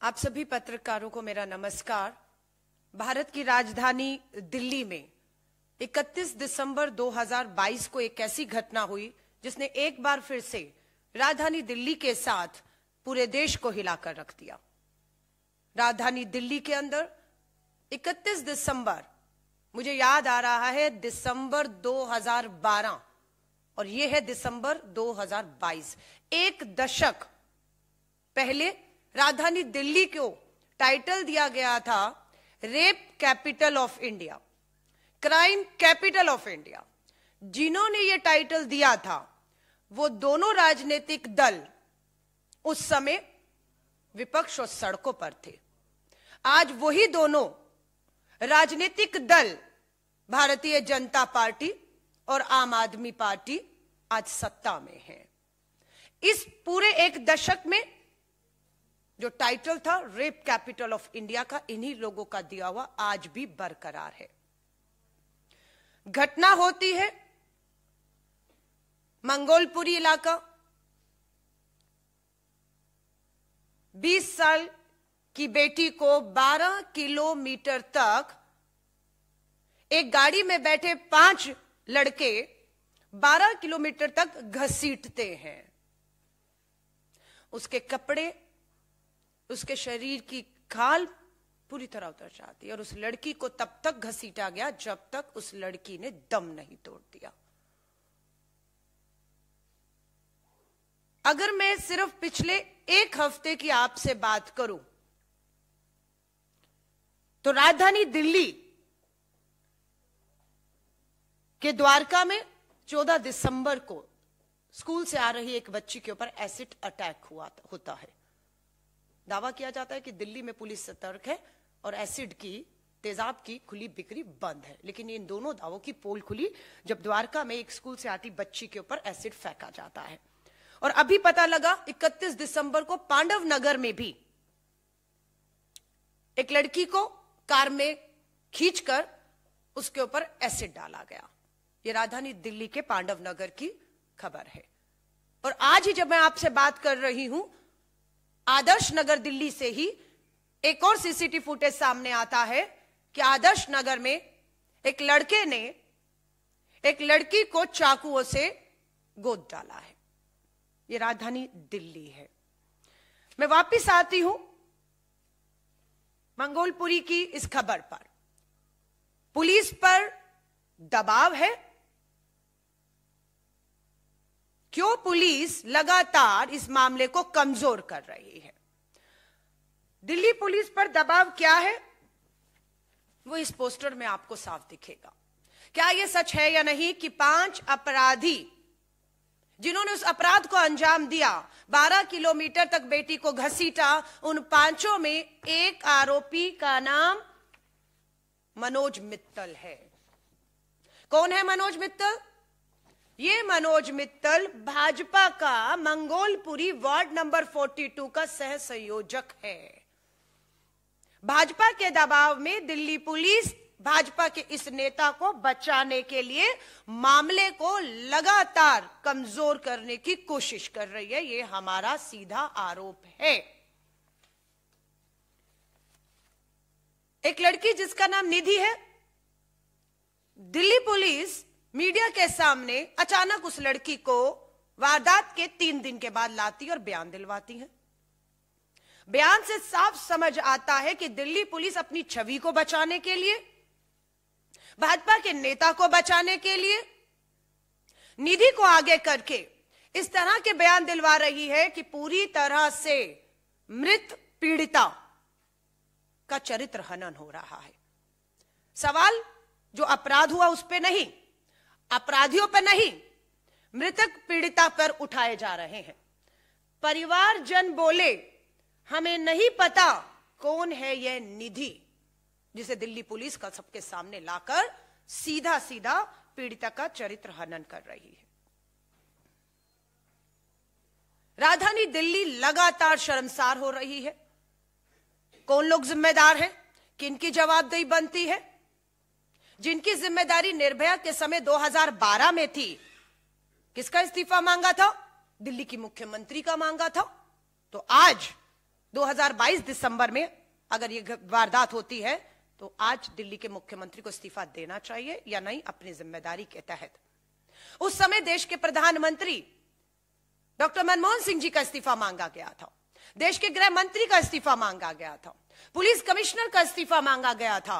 आप सभी पत्रकारों को मेरा नमस्कार। भारत की राजधानी दिल्ली में 31 दिसंबर 2022 को एक ऐसी घटना हुई जिसने एक बार फिर से राजधानी दिल्ली के साथ पूरे देश को हिलाकर रख दिया। राजधानी दिल्ली के अंदर 31 दिसंबर, मुझे याद आ रहा है, दिसंबर 2012 और यह है दिसंबर 2022। एक दशक पहले राजधानी दिल्ली को टाइटल दिया गया था rape capital of India, crime capital of India. जिन्होंने ये टाइटल दिया था वो दोनों राजनीतिक दल उस समय विपक्ष और सड़कों पर थे। आज वही दोनों राजनीतिक दल, भारतीय जनता पार्टी और आम आदमी पार्टी, आज सत्ता में है। इस पूरे एक दशक में जो टाइटल था रेप कैपिटल ऑफ इंडिया का, इन्हीं लोगों का दिया हुआ आज भी बरकरार है। घटना होती है मंगोलपुरी इलाका। 20 साल की बेटी को 12 किलोमीटर तक एक गाड़ी में बैठे 5 लड़के 12 किलोमीटर तक घसीटते हैं। उसके कपड़े, उसके शरीर की खाल पूरी तरह उतर जाती है और उस लड़की को तब तक घसीटा गया जब तक उस लड़की ने दम नहीं तोड़ दिया। अगर मैं सिर्फ पिछले एक हफ्ते की आपसे बात करूं तो राजधानी दिल्ली के द्वारका में 14 दिसंबर को स्कूल से आ रही एक बच्ची के ऊपर एसिड अटैक होता है। दावा किया जाता है कि दिल्ली में पुलिस सतर्क है और एसिड की, तेजाब की खुली बिक्री बंद है, लेकिन इन दोनों दावों की पोल खुली जब द्वारका में एक स्कूल से आती बच्ची के ऊपर एसिड फेंका जाता है। और अभी पता लगा 31 दिसंबर को पांडव नगर में भी एक लड़की को कार में खींचकर उसके ऊपर एसिड डाला गया। यह राजधानी दिल्ली के पांडव नगर की खबर है। और आज ही जब मैं आपसे बात कर रही हूं, आदर्श नगर दिल्ली से ही एक और सीसीटीवी फुटेज सामने आता है कि आदर्श नगर में एक लड़के ने एक लड़की को चाकुओं से गोद डाला है। यह राजधानी दिल्ली है। मैं वापस आती हूं मंगोलपुरी की इस खबर पर। पुलिस पर दबाव है। क्यों पुलिस लगातार इस मामले को कमजोर कर रही है? दिल्ली पुलिस पर दबाव क्या है वो इस पोस्टर में आपको साफ दिखेगा। क्या यह सच है या नहीं कि 5 अपराधी जिन्होंने उस अपराध को अंजाम दिया, 12 किलोमीटर तक बेटी को घसीटा, उन 5 में एक आरोपी का नाम मनोज मित्तल है। कौन है मनोज मित्तल? ये मनोज मित्तल भाजपा का मंगोलपुरी वार्ड नंबर 42 का सह संयोजक है। भाजपा के दबाव में दिल्ली पुलिस भाजपा के इस नेता को बचाने के लिए मामले को लगातार कमजोर करने की कोशिश कर रही है। ये हमारा सीधा आरोप है। एक लड़की जिसका नाम निधि है, दिल्ली पुलिस मीडिया के सामने अचानक उस लड़की को वारदात के 3 दिन के बाद लाती और बयान दिलवाती है। बयान से साफ समझ आता है कि दिल्ली पुलिस अपनी छवि को बचाने के लिए, भाजपा के नेता को बचाने के लिए निधि को आगे करके इस तरह के बयान दिलवा रही है कि पूरी तरह से मृत पीड़िता का चरित्र हनन हो रहा है। सवाल जो अपराध हुआ उस पे नहीं, अपराधियों पर नहीं, मृतक पीड़िता पर उठाए जा रहे हैं। परिवारजन बोले, हमें नहीं पता कौन है यह निधि जिसे दिल्ली पुलिस का सबके सामने लाकर सीधा सीधा पीड़िता का चरित्र हनन कर रही है। राजधानी दिल्ली लगातार शर्मसार हो रही है। कौन लोग जिम्मेदार हैं? किनकी जवाबदेही बनती है? जिनकी जिम्मेदारी निर्भया के समय 2012 में थी, किसका इस्तीफा मांगा था? दिल्ली की मुख्यमंत्री का मांगा था। तो आज 2022 दिसंबर में अगर ये वारदात होती है तो आज दिल्ली के मुख्यमंत्री को इस्तीफा देना चाहिए या नहीं, अपनी जिम्मेदारी के तहत। उस समय देश के प्रधानमंत्री डॉक्टर मनमोहन सिंह जी का इस्तीफा मांगा गया था, देश के गृह मंत्री का इस्तीफा मांगा गया था, पुलिस कमिश्नर का इस्तीफा मांगा गया था,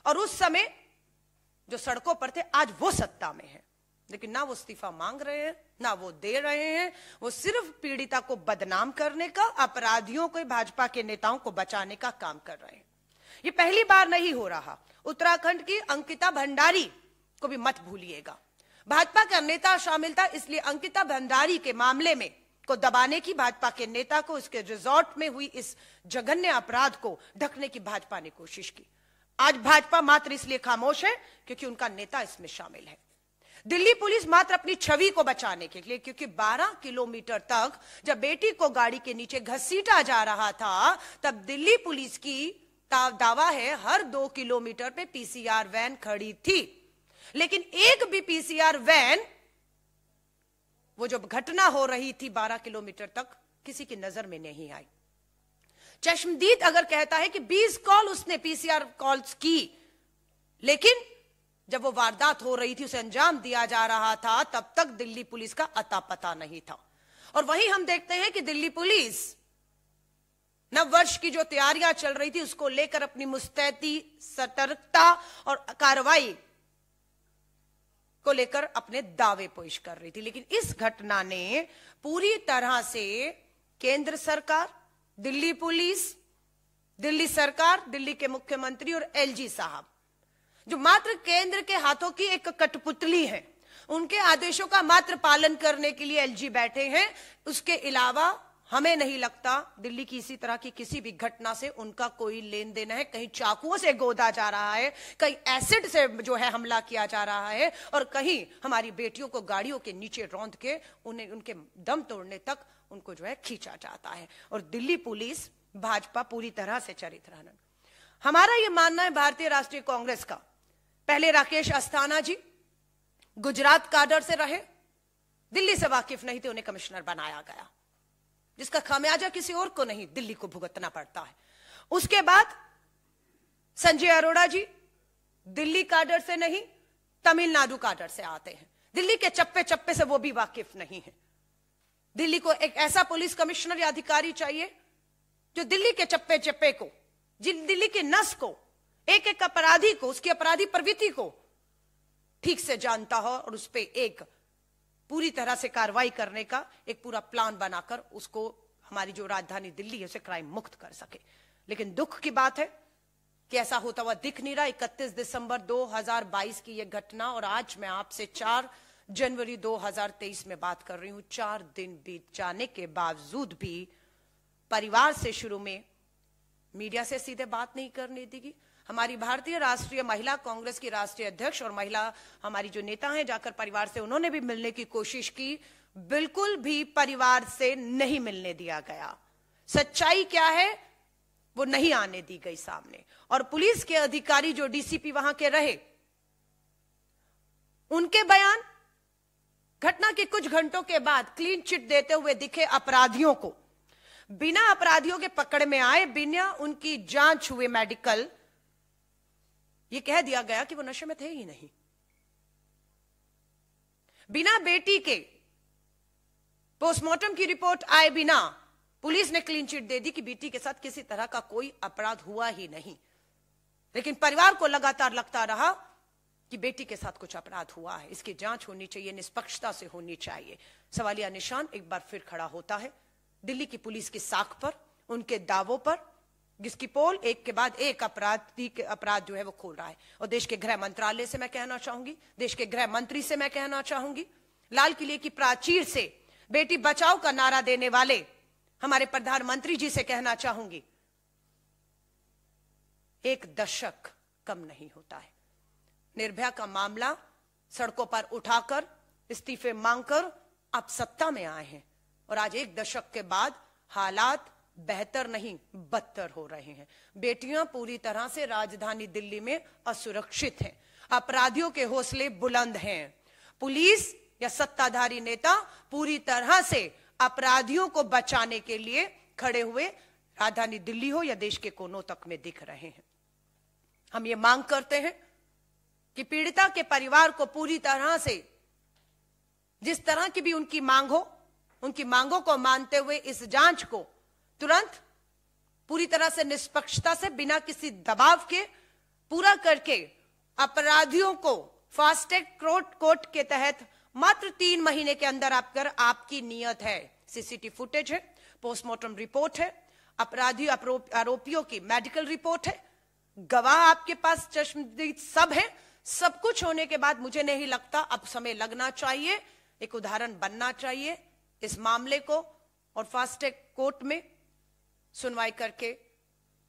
और उस समय जो सड़कों पर थे आज वो सत्ता में है, लेकिन ना वो इस्तीफा मांग रहे हैं ना वो दे रहे हैं। वो सिर्फ पीड़िता को बदनाम करने का, अपराधियों को, भाजपा के नेताओं को बचाने का काम कर रहे हैं। ये पहली बार नहीं हो रहा। उत्तराखंड की अंकिता भंडारी को भी मत भूलिएगा, भाजपा का नेता शामिल था, इसलिए अंकिता भंडारी के मामले में को दबाने की, भाजपा के नेता को, इसके रिजॉर्ट में हुई इस जघन्य अपराध को ढकने की भाजपा ने कोशिश की। आज भाजपा मात्र इसलिए खामोश है क्योंकि उनका नेता इसमें शामिल है। दिल्ली पुलिस मात्र अपनी छवि को बचाने के लिए, क्योंकि 12 किलोमीटर तक जब बेटी को गाड़ी के नीचे घसीटा जा रहा था, तब दिल्ली पुलिस की दावा है हर 2 किलोमीटर पे पीसीआर वैन खड़ी थी, लेकिन एक भी पीसीआर वैन, वो जो घटना हो रही थी 12 किलोमीटर तक, किसी की नजर में नहीं आई। चश्मदीद अगर कहता है कि 20 कॉल उसने पीसीआर कॉल्स की, लेकिन जब वो वारदात हो रही थी, उसे अंजाम दिया जा रहा था, तब तक दिल्ली पुलिस का अता पता नहीं था। और वहीं हम देखते हैं कि दिल्ली पुलिस नववर्ष की जो तैयारियां चल रही थी उसको लेकर अपनी मुस्तैदी, सतर्कता और कार्रवाई को लेकर अपने दावे पेश कर रही थी। लेकिन इस घटना ने पूरी तरह से केंद्र सरकार, दिल्ली पुलिस, दिल्ली सरकार, दिल्ली के मुख्यमंत्री और एलजी साहब, जो मात्र केंद्र के हाथों की एक कठपुतली है, उनके आदेशों का मात्र पालन करने के लिए एलजी बैठे हैं। उसके अलावा हमें नहीं लगता दिल्ली की इसी तरह की किसी भी घटना से उनका कोई लेन देन है। कहीं चाकुओं से गोदा जा रहा है, कहीं एसिड से जो है हमला किया जा रहा है, और कहीं हमारी बेटियों को गाड़ियों के नीचे रौंद के उन्हें उनके दम तोड़ने तक उनको जो है खींचा जाता है। और दिल्ली पुलिस, भाजपा पूरी तरह से चरित्रहीन। हमारा यह मानना है, भारतीय राष्ट्रीय कांग्रेस का, पहले राकेश अस्थाना जी गुजरात काडर से रहे, दिल्ली से वाकिफ नहीं थे, उन्हें कमिश्नर बनाया गया, जिसका खामियाजा किसी और को नहीं, दिल्ली को भुगतना पड़ता है। उसके बाद संजय अरोड़ा जी दिल्ली काडर से नहीं, तमिलनाडु काडर से आते हैं, दिल्ली के चप्पे चप्पे से वो भी वाकिफ नहीं है। दिल्ली को एक ऐसा पुलिस कमिश्नर या अधिकारी चाहिए जो दिल्ली के चप्पे चप्पे को, दिल्ली की नस को, एक एक अपराधी को, उसकी अपराधी प्रवृत्ति को ठीक से जानता हो और उस पर एक पूरी तरह से कार्रवाई करने का एक पूरा प्लान बनाकर उसको हमारी जो राजधानी दिल्ली है उसे क्राइम मुक्त कर सके। लेकिन दुख की बात है कि ऐसा होता हुआ दिख नहीं रहा। 31 दिसंबर 2022 की यह घटना, और आज मैं आपसे 4 जनवरी 2023 में बात कर रही हूं। 4 दिन बीत जाने के बावजूद भी परिवार से शुरू में मीडिया से सीधे बात नहीं करने दी गई। हमारी भारतीय राष्ट्रीय महिला कांग्रेस की राष्ट्रीय अध्यक्ष और महिला हमारी जो नेता हैं, जाकर परिवार से उन्होंने भी मिलने की कोशिश की, बिल्कुल भी परिवार से नहीं मिलने दिया गया। सच्चाई क्या है वो नहीं आने दी गई सामने। और पुलिस के अधिकारी जो डीसीपी वहां के रहे, उनके बयान घटना के कुछ घंटों के बाद क्लीन चिट देते हुए दिखे अपराधियों को, बिना अपराधियों के पकड़ में आए, बिना उनकी जांच हुए मेडिकल, ये कह दिया गया कि वो नशे में थे ही नहीं। बिना बेटी के पोस्टमार्टम की रिपोर्ट आए बिना पुलिस ने क्लीन चिट दे दी कि बेटी के साथ किसी तरह का कोई अपराध हुआ ही नहीं। लेकिन परिवार को लगातार लगता रहा कि बेटी के साथ कुछ अपराध हुआ है, इसकी जांच होनी चाहिए, निष्पक्षता से होनी चाहिए। सवालिया निशान एक बार फिर खड़ा होता है दिल्ली की पुलिस की साख पर, उनके दावों पर, जिसकी पोल एक के बाद एक अपराध जो है वो खोल रहा है। और देश के गृह मंत्रालय से मैं कहना चाहूंगी, देश के गृह मंत्री से मैं कहना चाहूंगी, लाल किले की प्राचीर से बेटी बचाओ का नारा देने वाले हमारे प्रधानमंत्री जी से कहना चाहूंगी, 1 दशक कम नहीं होता है। निर्भया का मामला सड़कों पर उठाकर, इस्तीफे मांगकर आप सत्ता में आए हैं, और आज 1 दशक के बाद हालात बेहतर नहीं बदतर हो रहे हैं। बेटियां पूरी तरह से राजधानी दिल्ली में असुरक्षित हैं, अपराधियों के हौसले बुलंद हैं। पुलिस या सत्ताधारी नेता पूरी तरह से अपराधियों को बचाने के लिए खड़े हुए राजधानी दिल्ली हो या देश के कोनों तक में दिख रहे हैं। हम ये मांग करते हैं कि पीड़िता के परिवार को पूरी तरह से, जिस तरह की भी उनकी मांग हो, उनकी मांगों को मानते हुए इस जांच को तुरंत पूरी तरह से निष्पक्षता से, बिना किसी दबाव के पूरा करके अपराधियों को फास्ट ट्रैक कोर्ट के तहत मात्र 3 महीने के अंदर अगर आपकी नियत है, सीसीटीवी फुटेज है, पोस्टमार्टम रिपोर्ट है, अपराधी आरोपियों की मेडिकल रिपोर्ट है, गवाह आपके पास चश्मदीद सब है, सब कुछ होने के बाद मुझे नहीं लगता अब समय लगना चाहिए, एक उदाहरण बनना चाहिए इस मामले को और फास्ट ट्रैक कोर्ट में सुनवाई करके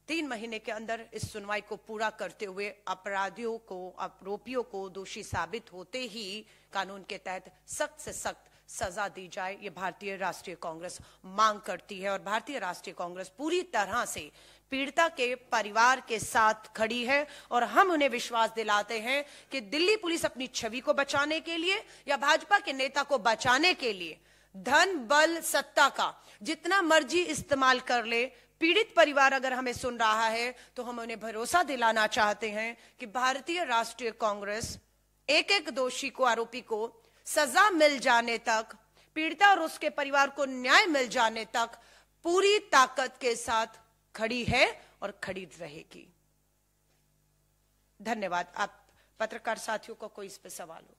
3 महीने के अंदर इस सुनवाई को पूरा करते हुए अपराधियों को, आरोपियों को दोषी साबित होते ही कानून के तहत सख्त से सख्त सजा दी जाए, ये भारतीय राष्ट्रीय कांग्रेस मांग करती है। और भारतीय राष्ट्रीय कांग्रेस पूरी तरह से पीड़िता के परिवार के साथ खड़ी है और हम उन्हें विश्वास दिलाते हैं कि दिल्ली पुलिस अपनी छवि को बचाने के लिए या भाजपा के नेता को बचाने के लिए धन, बल, सत्ता का जितना मर्जी इस्तेमाल कर ले, पीड़ित परिवार अगर हमें सुन रहा है तो हम उन्हें भरोसा दिलाना चाहते हैं कि भारतीय राष्ट्रीय कांग्रेस एक एक दोषी को, आरोपी को सजा मिल जाने तक, पीड़िता और उसके परिवार को न्याय मिल जाने तक पूरी ताकत के साथ खड़ी है और खड़ी रहेगी। धन्यवाद। आप पत्रकार साथियों को कोई इस पे सवाल हो?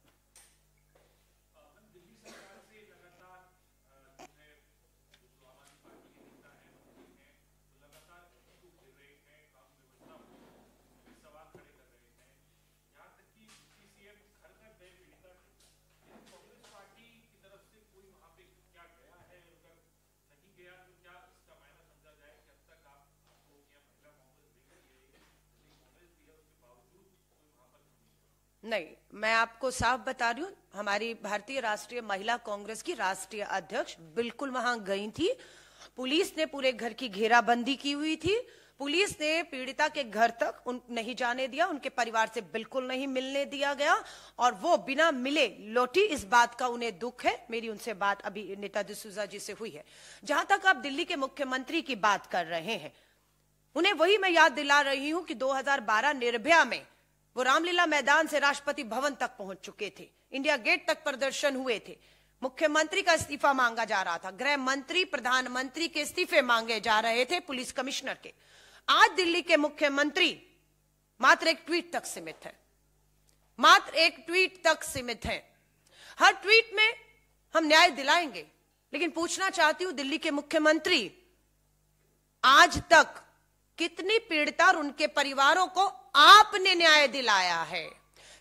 नहीं, मैं आपको साफ बता रही हूं, हमारी भारतीय राष्ट्रीय महिला कांग्रेस की राष्ट्रीय अध्यक्ष बिल्कुल वहां गई थी। पुलिस ने पूरे घर की घेराबंदी की हुई थी। पुलिस ने पीड़िता के घर तक नहीं जाने दिया, उनके परिवार से बिल्कुल नहीं मिलने दिया गया और वो बिना मिले लौटी। इस बात का उन्हें दुख है। मेरी उनसे बात अभी नेता डिसूजा जी से हुई है। जहां तक आप दिल्ली के मुख्यमंत्री की बात कर रहे हैं, उन्हें वही मैं याद दिला रही हूं कि 2012 निर्भया में वो रामलीला मैदान से राष्ट्रपति भवन तक पहुंच चुके थे, इंडिया गेट तक प्रदर्शन हुए थे, मुख्यमंत्री का इस्तीफा मांगा जा रहा था, गृह मंत्री, प्रधानमंत्री के इस्तीफे मांगे जा रहे थे, पुलिस कमिश्नर के। आज दिल्ली के मुख्यमंत्री मात्र एक ट्वीट तक सीमित है, मात्र एक ट्वीट तक सीमित है। हर ट्वीट में हम न्याय दिलाएंगे, लेकिन पूछना चाहती हूं दिल्ली के मुख्यमंत्री, आज तक कितनी पीड़िता और उनके परिवारों को आपने न्याय दिलाया है?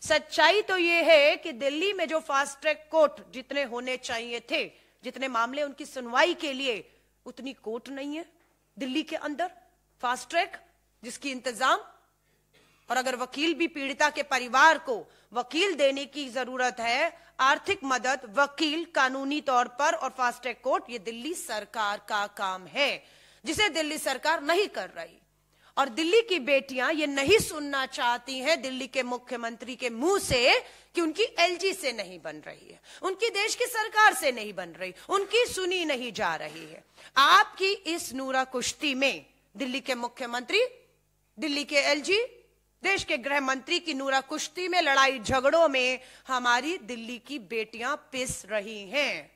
सच्चाई तो यह है कि दिल्ली में जो फास्ट ट्रैक कोर्ट जितने होने चाहिए थे, जितने मामले उनकी सुनवाई के लिए, उतनी कोर्ट नहीं है दिल्ली के अंदर फास्ट ट्रैक जिसकी इंतजाम। और अगर वकील भी पीड़िता के परिवार को वकील देने की जरूरत है, आर्थिक मदद, वकील, कानूनी तौर पर और फास्ट ट्रैक कोर्ट, ये दिल्ली सरकार का काम है जिसे दिल्ली सरकार नहीं कर रही। और दिल्ली की बेटियां ये नहीं सुनना चाहती हैं दिल्ली के मुख्यमंत्री के मुंह से कि उनकी एलजी से नहीं बन रही है, उनकी देश की सरकार से नहीं बन रही, उनकी सुनी नहीं जा रही है। आपकी इस नूरा कुश्ती में दिल्ली के मुख्यमंत्री, दिल्ली के एलजी, देश के गृह मंत्री की नूरा कुश्ती में, लड़ाई झगड़ों में हमारी दिल्ली की बेटियां पिस रही हैं।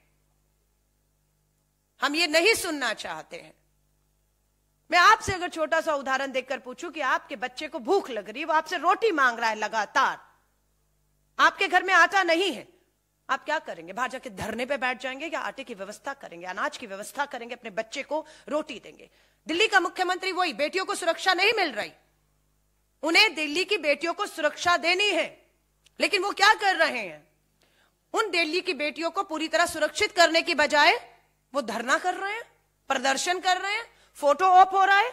हम ये नहीं सुनना चाहते हैं। मैं आपसे अगर छोटा सा उदाहरण देकर पूछूं कि आपके बच्चे को भूख लग रही है, वो आपसे रोटी मांग रहा है लगातार, आपके घर में आटा नहीं है, आप क्या करेंगे? बाहर जाके धरने पे बैठ जाएंगे या आटे की व्यवस्था करेंगे, अनाज की व्यवस्था करेंगे, अपने बच्चे को रोटी देंगे? दिल्ली का मुख्यमंत्री वही, बेटियों को सुरक्षा नहीं मिल रही, उन्हें दिल्ली की बेटियों को सुरक्षा देनी है, लेकिन वो क्या कर रहे हैं? उन दिल्ली की बेटियों को पूरी तरह सुरक्षित करने की बजाय वो धरना कर रहे हैं, प्रदर्शन कर रहे हैं, फोटो ऑफ हो रहा है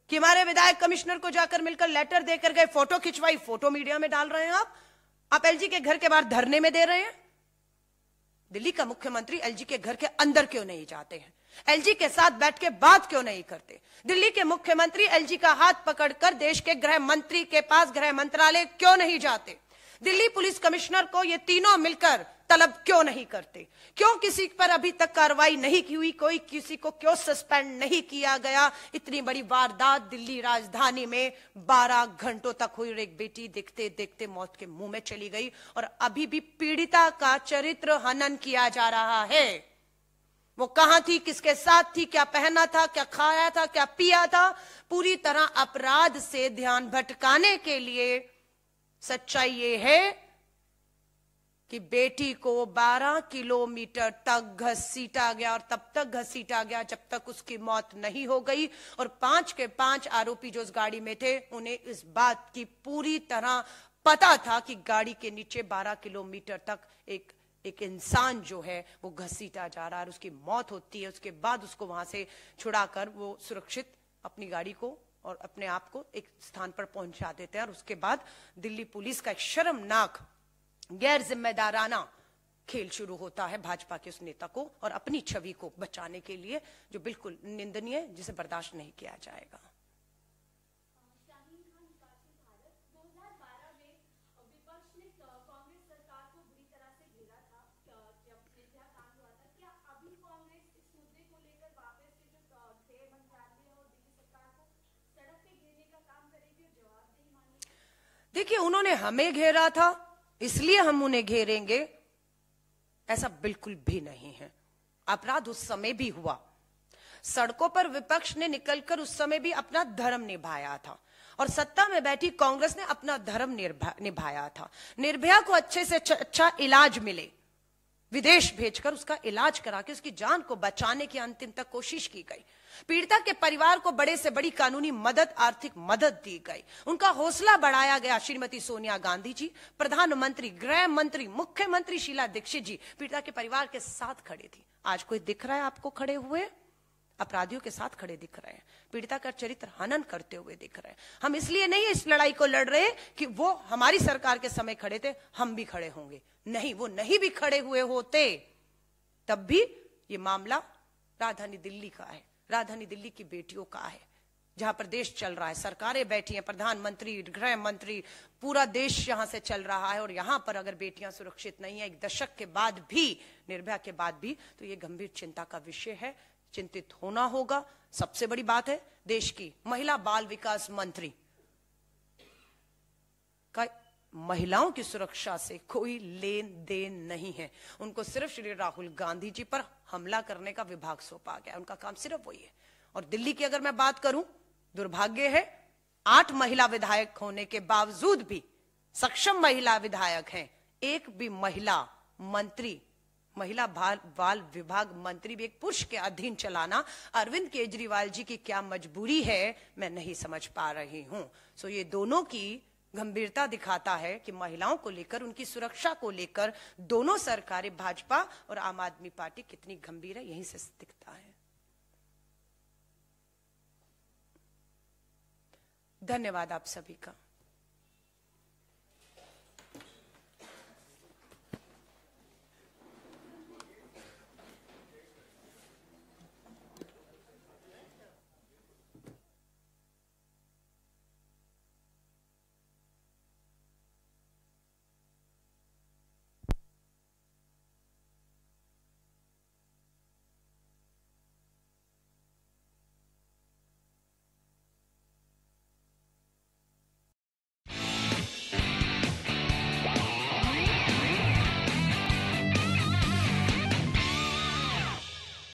कि हमारे विधायक कमिश्नर को जाकर मिलकर लेटर देकर गए, फोटो खिंचवाई, फोटो मीडिया में डाल रहे हैं। आप एलजी के घर के बाहर धरने में दे रहे हैं। दिल्ली का मुख्यमंत्री एलजी के घर के अंदर क्यों नहीं जाते हैं? एलजी के साथ बैठ के बात क्यों नहीं करते? दिल्ली के मुख्यमंत्री एलजी का हाथ पकड़कर देश के गृह मंत्री के पास गृह मंत्रालय क्यों नहीं जाते? दिल्ली पुलिस कमिश्नर को ये तीनों मिलकर तलब क्यों नहीं करते? क्यों किसी पर अभी तक कार्रवाई नहीं की हुई? कोई किसी को क्यों सस्पेंड नहीं किया गया? इतनी बड़ी वारदात दिल्ली राजधानी में 12 घंटों तक हुई और एक बेटी देखते देखते मौत के मुंह में चली गई और अभी भी पीड़िता का चरित्र हनन किया जा रहा है। वो कहां थी, किसके साथ थी, क्या पहना था, क्या खाया था, क्या पिया था? पूरी तरह अपराध से ध्यान भटकाने के लिए सच्चाई ये है कि बेटी को 12 किलोमीटर तक घसीटा गया और तब तक घसीटा गया जब तक उसकी मौत नहीं हो गई। और 5 के 5 आरोपी जो उस गाड़ी में थे, उन्हें इस बात की पूरी तरह पता था कि गाड़ी के नीचे 12 किलोमीटर तक एक इंसान जो है वो घसीटा जा रहा है और उसकी मौत होती है। उसके बाद उसको वहां से छुड़ाकर वो सुरक्षित अपनी गाड़ी को और अपने आप को एक स्थान पर पहुंचा देते हैं। और उसके बाद दिल्ली पुलिस का एक शर्मनाक गैर जिम्मेदाराना खेल शुरू होता है भाजपा के उस नेता को और अपनी छवि को बचाने के लिए, जो बिल्कुल निंदनीय, जिसे बर्दाश्त नहीं किया जाएगा। देखिए, उन्होंने हमें घेरा था इसलिए हम उन्हें घेरेंगे, ऐसा बिल्कुल भी नहीं है। अपराध उस समय भी हुआ, सड़कों पर विपक्ष ने निकलकर उस समय भी अपना धर्म निभाया था और सत्ता में बैठी कांग्रेस ने अपना धर्म निभाया था। निर्भया को अच्छे से अच्छा इलाज मिले, विदेश भेजकर उसका इलाज करा के उसकी जान को बचाने की अंतिम तक कोशिश की गई। पीड़िता के परिवार को बड़े से बड़ी कानूनी मदद, आर्थिक मदद दी गई, उनका हौसला बढ़ाया गया। श्रीमती सोनिया गांधी जी, प्रधानमंत्री, गृह मंत्री, मुख्यमंत्री शीला दीक्षित जी पीड़िता के परिवार के साथ खड़े थी। आज कोई दिख रहा है आपको खड़े हुए? अपराधियों के साथ खड़े दिख रहे हैं, पीड़िता का चरित्र हनन करते हुए दिख रहे हैं। हम इसलिए नहीं इस लड़ाई को लड़ रहे कि वो हमारी सरकार के समय खड़े थे, हम भी खड़े होंगे। नहीं, वो नहीं भी खड़े हुए होते तब भी ये मामला राजधानी दिल्ली का है, राजधानी दिल्ली की बेटियों का है, जहां पर देश चल रहा है, सरकारें बैठी हैं, प्रधानमंत्री, गृह मंत्री, पूरा देश यहां से चल रहा है। और यहां पर अगर बेटियां सुरक्षित नहीं है, एक दशक के बाद भी, निर्भया के बाद भी, तो ये गंभीर चिंता का विषय है, चिंतित होना होगा। सबसे बड़ी बात है, देश की महिला बाल विकास मंत्री का महिलाओं की सुरक्षा से कोई लेन देन नहीं है। उनको सिर्फ श्री राहुल गांधी जी पर हमला करने का विभाग सौंपा गया, उनका काम सिर्फ वही है। और दिल्ली की अगर मैं बात करूं, दुर्भाग्य है 8 महिला विधायक होने के बावजूद भी, सक्षम महिला विधायक हैं, एक भी महिला मंत्री, महिला बाल विभाग मंत्री भी एक पुरुष के अधीन चलाना अरविंद केजरीवाल जी की क्या मजबूरी है, मैं नहीं समझ पा रही हूं। सो ये दोनों की गंभीरता दिखाता है कि महिलाओं को लेकर, उनकी सुरक्षा को लेकर दोनों सरकारें, भाजपा और आम आदमी पार्टी, कितनी गंभीर है, यहीं से दिखता है। धन्यवाद आप सभी का।